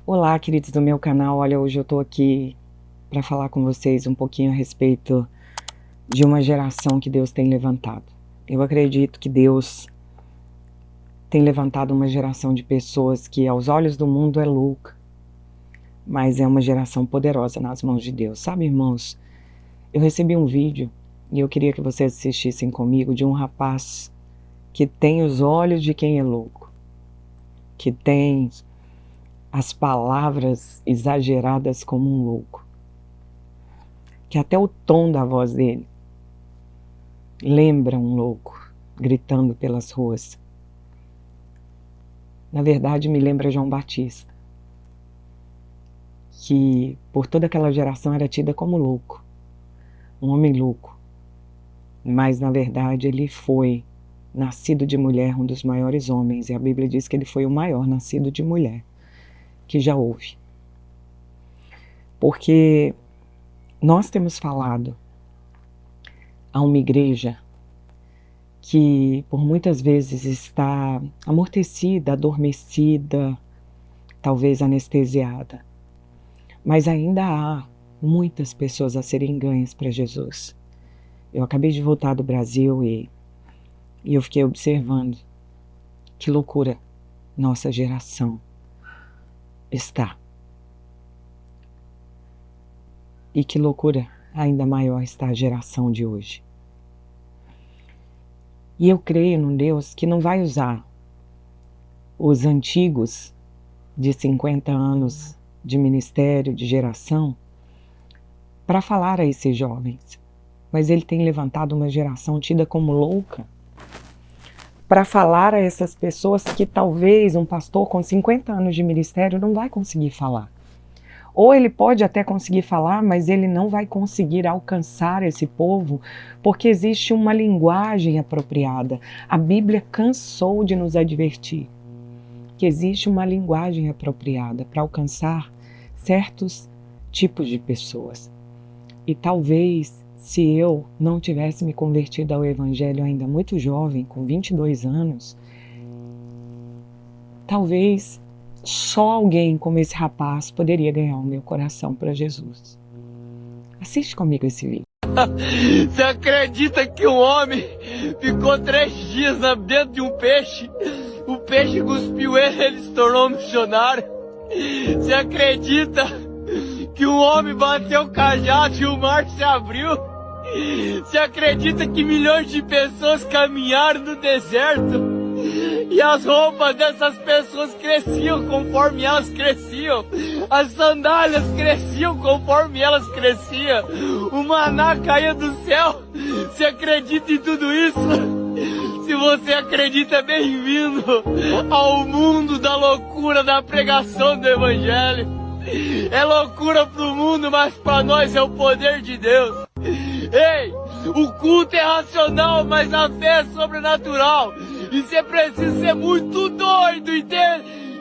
Olá, queridos do meu canal. Olha, hoje eu tô aqui para falar com vocês um pouquinho a respeito de uma geração que Deus tem levantado. Eu acredito que Deus tem levantado uma geração de pessoas que aos olhos do mundo é louca, mas é uma geração poderosa nas mãos de Deus. Sabe, irmãos, eu recebi um vídeo e eu queria que vocês assistissem comigo de um rapaz que tem os olhos de quem é louco, que tem as palavras exageradas como um louco, que até o tom da voz dele lembra um louco gritando pelas ruas. Na verdade, me lembra João Batista, que por toda aquela geração era tida como louco, um homem louco, mas na verdade ele foi nascido de mulher, um dos maiores homens, e a Bíblia diz que ele foi o maior nascido de mulher que já houve. Porque nós temos falado a uma igreja que por muitas vezes está amortecida, adormecida, talvez anestesiada, mas ainda há muitas pessoas a serem ganhas para Jesus. Eu acabei de voltar do Brasil e eu fiquei observando que loucura nossa geração está. E que loucura ainda maior está a geração de hoje. E eu creio num Deus que não vai usar os antigos de 50 anos de ministério, de geração, para falar a esses jovens. Mas Ele tem levantado uma geração tida como louca para falar a essas pessoas que talvez um pastor com 50 anos de ministério não vai conseguir falar. Ou ele pode até conseguir falar, mas ele não vai conseguir alcançar esse povo, porque existe uma linguagem apropriada. A Bíblia cansou de nos advertir que existe uma linguagem apropriada para alcançar certos tipos de pessoas. E talvez, se eu não tivesse me convertido ao Evangelho ainda muito jovem, com 22 anos, talvez só alguém como esse rapaz poderia ganhar o meu coração para Jesus. Assiste comigo esse vídeo. Você acredita que um homem ficou 3 dias dentro de um peixe? O peixe cuspiu ele se tornou um missionário. Você acredita que um homem bateu o cajado e o mar se abriu? Você acredita que milhões de pessoas caminharam no deserto? E as roupas dessas pessoas cresciam conforme elas cresciam. As sandálias cresciam conforme elas cresciam. O maná caía do céu. Você acredita em tudo isso? Se você acredita, é bem-vindo ao mundo da loucura da pregação do Evangelho. É loucura pro mundo, mas para nós é o poder de Deus. Ei, o culto é racional, mas a fé é sobrenatural. E você precisa ser muito doido e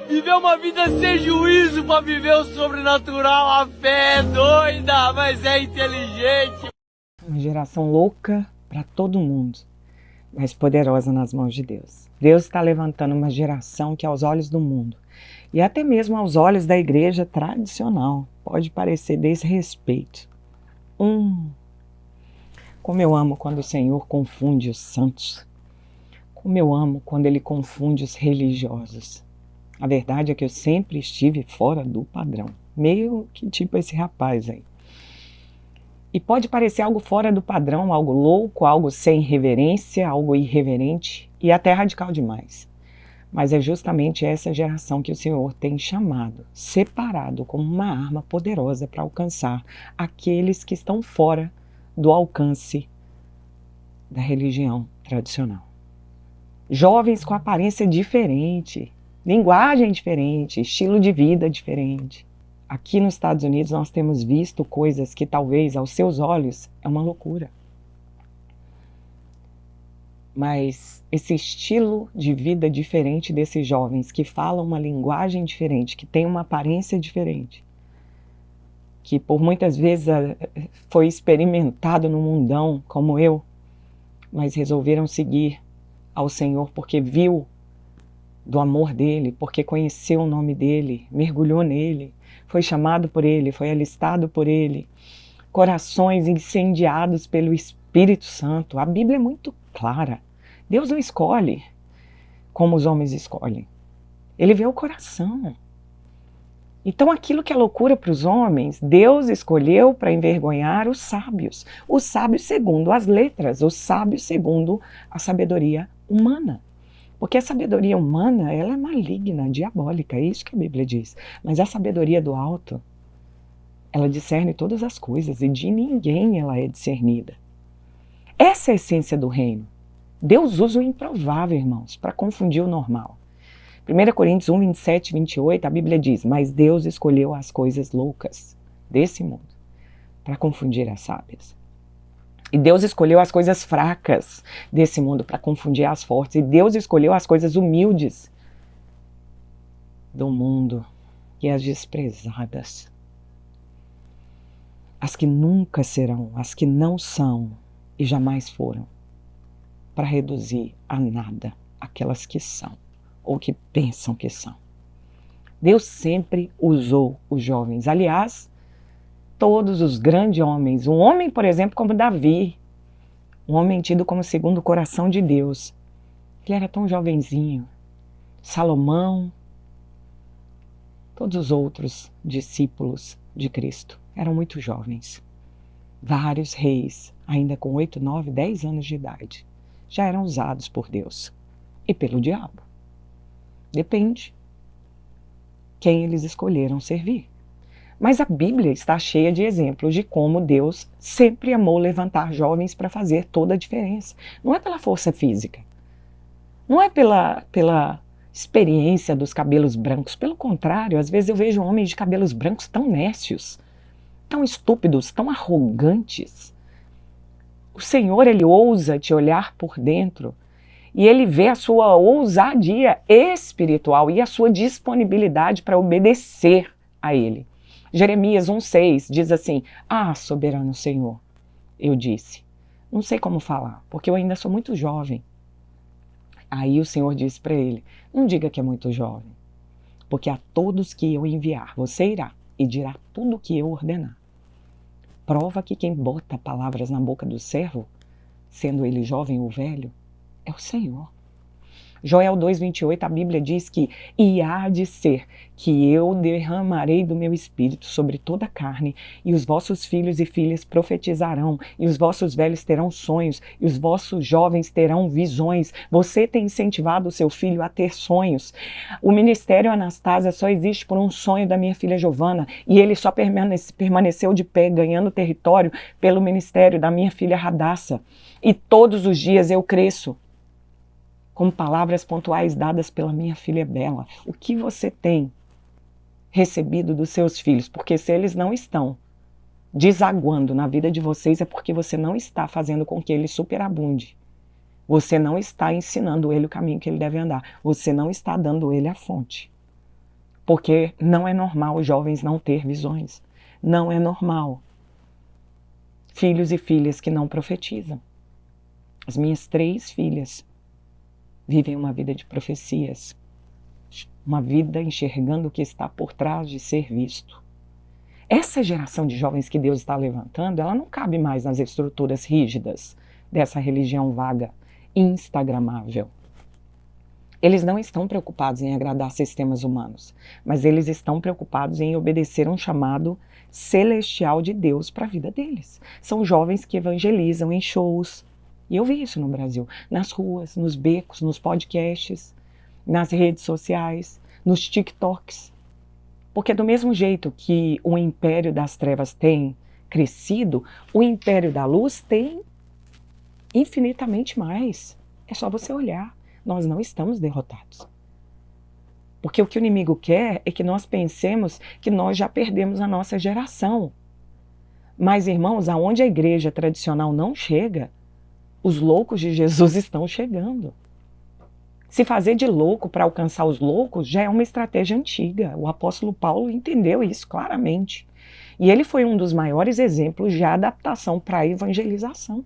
viver uma vida sem juízo para viver o sobrenatural. A fé é doida, mas é inteligente. Uma geração louca para todo mundo, mas poderosa nas mãos de Deus. Deus está levantando uma geração que aos olhos do mundo, e até mesmo aos olhos da igreja tradicional, pode parecer desrespeito. Como eu amo quando o Senhor confunde os santos. Como eu amo quando Ele confunde os religiosos. A verdade é que eu sempre estive fora do padrão. Meio que tipo esse rapaz aí. E pode parecer algo fora do padrão, algo louco, algo sem reverência, algo irreverente e até radical demais. Mas é justamente essa geração que o Senhor tem chamado, separado como uma arma poderosa para alcançar aqueles que estão fora do alcance da religião tradicional. Jovens com aparência diferente, linguagem diferente, estilo de vida diferente. Aqui nos Estados Unidos nós temos visto coisas que talvez aos seus olhos é uma loucura. Mas esse estilo de vida diferente desses jovens que falam uma linguagem diferente, que tem uma aparência diferente, que por muitas vezes foi experimentado no mundão como eu, mas resolveram seguir ao Senhor porque viu do amor dele, porque conheceu o nome dele, mergulhou nele, foi chamado por ele, foi alistado por ele. Corações incendiados pelo Espírito Santo. A Bíblia é muito clara. Deus não escolhe como os homens escolhem. Ele vê o coração. Então aquilo que é loucura para os homens, Deus escolheu para envergonhar os sábios segundo as letras, os sábios segundo a sabedoria humana. Porque a sabedoria humana, ela é maligna, diabólica, é isso que a Bíblia diz. Mas a sabedoria do alto, ela discerne todas as coisas e de ninguém ela é discernida. Essa é a essência do reino. Deus usa o improvável, irmãos, para confundir o normal. 1 Coríntios 1, 27 e 28, a Bíblia diz: mas Deus escolheu as coisas loucas desse mundo para confundir as sábias. E Deus escolheu as coisas fracas desse mundo para confundir as fortes. E Deus escolheu as coisas humildes do mundo e as desprezadas. As que nunca serão, as que não são e jamais foram, para reduzir a nada aquelas que são ou que pensam que são. Deus sempre usou os jovens. Aliás, todos os grandes homens, um homem, por exemplo, como Davi, um homem tido como segundo o coração de Deus, ele era tão jovenzinho. Salomão, todos os outros discípulos de Cristo eram muito jovens. Vários reis, ainda com 8, 9, 10 anos de idade, já eram usados por Deus e pelo diabo. Depende quem eles escolheram servir. Mas a Bíblia está cheia de exemplos de como Deus sempre amou levantar jovens para fazer toda a diferença. Não é pela força física, não é pela experiência dos cabelos brancos. Pelo contrário, às vezes eu vejo homens de cabelos brancos tão nécios, tão estúpidos, tão arrogantes. O Senhor, Ele ousa te olhar por dentro e Ele vê a sua ousadia espiritual e a sua disponibilidade para obedecer a Ele. Jeremias 1,6 diz assim: ah, soberano Senhor, eu disse, não sei como falar, porque eu ainda sou muito jovem. Aí o Senhor disse para ele: não diga que é muito jovem, porque a todos que eu enviar, você irá e dirá tudo o que eu ordenar. Prova que quem bota palavras na boca do servo, sendo ele jovem ou velho, é o Senhor. Joel 2,28, a Bíblia diz que e há de ser que eu derramarei do meu espírito sobre toda a carne, e os vossos filhos e filhas profetizarão, e os vossos velhos terão sonhos, e os vossos jovens terão visões. Você tem incentivado o seu filho a ter sonhos. O ministério Anastasia só existe por um sonho da minha filha Giovana, e ele só permaneceu de pé, ganhando território, pelo ministério da minha filha Radassa. E todos os dias eu cresço com palavras pontuais dadas pela minha filha Bela. O que você tem recebido dos seus filhos? Porque se eles não estão desaguando na vida de vocês, é porque você não está fazendo com que ele superabunde. Você não está ensinando ele o caminho que ele deve andar. Você não está dando ele a fonte. Porque não é normal os jovens não ter visões. Não é normal filhos e filhas que não profetizam. As minhas 3 filhas vivem uma vida de profecias, uma vida enxergando o que está por trás de ser visto. Essa geração de jovens que Deus está levantando, ela não cabe mais nas estruturas rígidas dessa religião vaga, instagramável. Eles não estão preocupados em agradar sistemas humanos, mas eles estão preocupados em obedecer um chamado celestial de Deus para a vida deles. São jovens que evangelizam em shows. E eu vi isso no Brasil, nas ruas, nos becos, nos podcasts, nas redes sociais, nos TikToks. Porque do mesmo jeito que o império das trevas tem crescido, o império da luz tem infinitamente mais. É só você olhar, nós não estamos derrotados. Porque o que o inimigo quer é que nós pensemos que nós já perdemos a nossa geração. Mas, irmãos, aonde a igreja tradicional não chega, os loucos de Jesus estão chegando. Se fazer de louco para alcançar os loucos já é uma estratégia antiga. O apóstolo Paulo entendeu isso claramente. E ele foi um dos maiores exemplos de adaptação para a evangelização.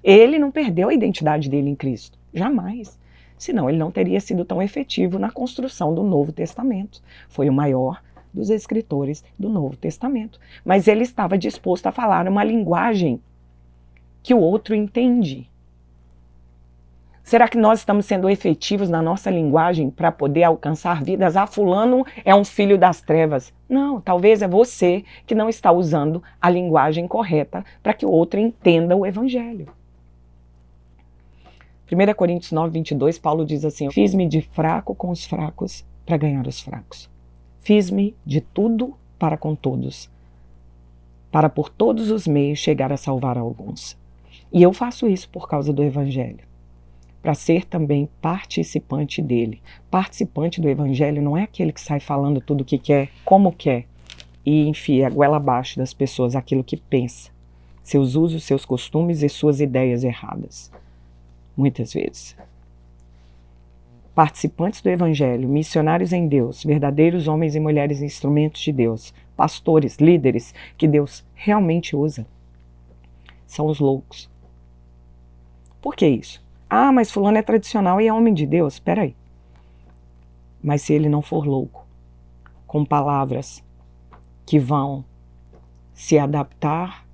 Ele não perdeu a identidade dele em Cristo. Jamais. Senão ele não teria sido tão efetivo na construção do Novo Testamento. Foi o maior dos escritores do Novo Testamento. Mas ele estava disposto a falar uma linguagem que o outro entende. Será que nós estamos sendo efetivos na nossa linguagem para poder alcançar vidas? Ah, fulano é um filho das trevas. Não, talvez é você que não está usando a linguagem correta para que o outro entenda o evangelho. 1 Coríntios 9, 22, Paulo diz assim: fiz-me de fraco com os fracos para ganhar os fracos. Fiz-me de tudo para com todos, para por todos os meios chegar a salvar alguns. E eu faço isso por causa do evangelho, para ser também participante dele. Participante do evangelho não é aquele que sai falando tudo o que quer, como quer, e enfia a goela abaixo das pessoas aquilo que pensa, seus usos, seus costumes e suas ideias erradas. Muitas vezes. Participantes do evangelho, missionários em Deus, verdadeiros homens e mulheres instrumentos de Deus, pastores, líderes que Deus realmente usa, são os loucos. Por que isso? Ah, mas fulano é tradicional e é homem de Deus. Espera aí. Mas se ele não for louco, com palavras que vão se adaptar,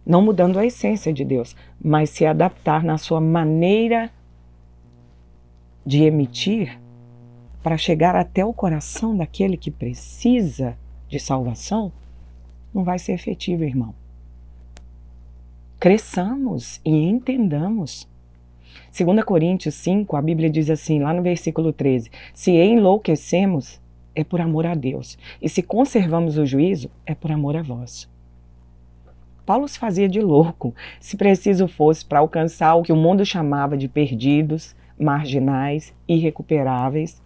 não mudando a essência de Deus, mas se adaptar na sua maneira de emitir para chegar até o coração daquele que precisa de salvação, não vai ser efetivo, irmão. Cresçamos e entendamos. 2 Coríntios 5, a Bíblia diz assim, lá no versículo 13, se enlouquecemos, é por amor a Deus, e se conservamos o juízo, é por amor a vós. Paulo se fazia de louco, se preciso fosse, para alcançar o que o mundo chamava de perdidos, marginais, irrecuperáveis.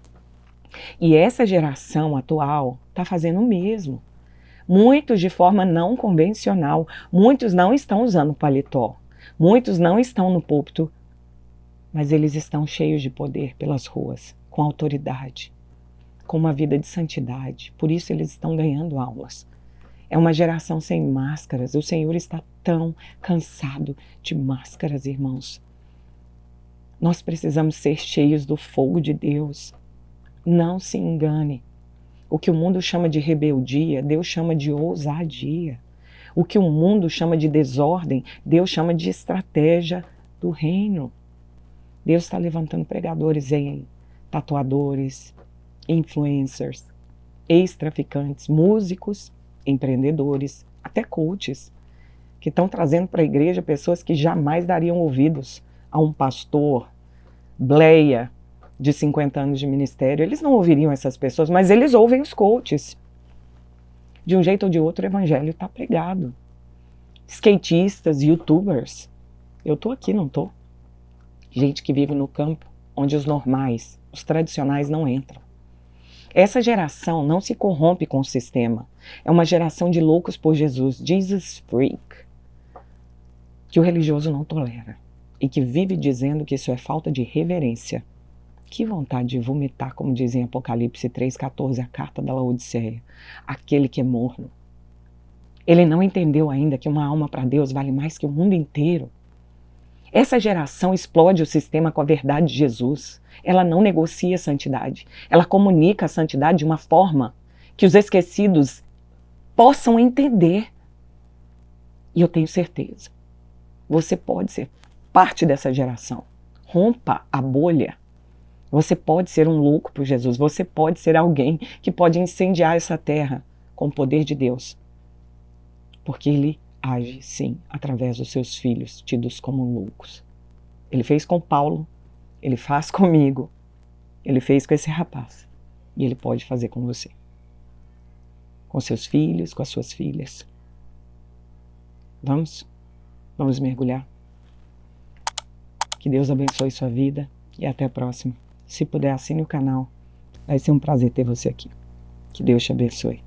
E essa geração atual está fazendo o mesmo. Muitos de forma não convencional, muitos não estão usando paletó, muitos não estão no púlpito, mas eles estão cheios de poder pelas ruas, com autoridade, com uma vida de santidade. Por isso eles estão ganhando almas. É uma geração sem máscaras. O Senhor está tão cansado de máscaras, irmãos. Nós precisamos ser cheios do fogo de Deus. Não se engane. O que o mundo chama de rebeldia, Deus chama de ousadia. O que o mundo chama de desordem, Deus chama de estratégia do reino. Deus está levantando pregadores tatuadores, influencers, ex-traficantes, músicos, empreendedores, até coaches, que estão trazendo para a igreja pessoas que jamais dariam ouvidos a um pastor, bleia, de 50 anos de ministério. Eles não ouviriam essas pessoas, mas eles ouvem os coaches. De um jeito ou de outro, o evangelho está pregado. Skatistas, youtubers. Eu estou aqui, não estou? Gente que vive no campo, onde os normais, os tradicionais não entram. Essa geração não se corrompe com o sistema. É uma geração de loucos por Jesus, Jesus freak, que o religioso não tolera e que vive dizendo que isso é falta de reverência. Que vontade de vomitar, como diz em Apocalipse 3,14, a carta da Laodiceia. Aquele que é morno. Ele não entendeu ainda que uma alma para Deus vale mais que o mundo inteiro. Essa geração explode o sistema com a verdade de Jesus. Ela não negocia a santidade. Ela comunica a santidade de uma forma que os esquecidos possam entender. E eu tenho certeza, você pode ser parte dessa geração. Rompa a bolha. Você pode ser um louco por Jesus. Você pode ser alguém que pode incendiar essa terra com o poder de Deus. Porque Ele age, sim, através dos seus filhos, tidos como loucos. Ele fez com Paulo, Ele faz comigo, Ele fez com esse rapaz. E Ele pode fazer com você. Com seus filhos, com as suas filhas. Vamos mergulhar. Que Deus abençoe sua vida e até a próxima. Se puder, assine o canal. Vai ser um prazer ter você aqui. Que Deus te abençoe.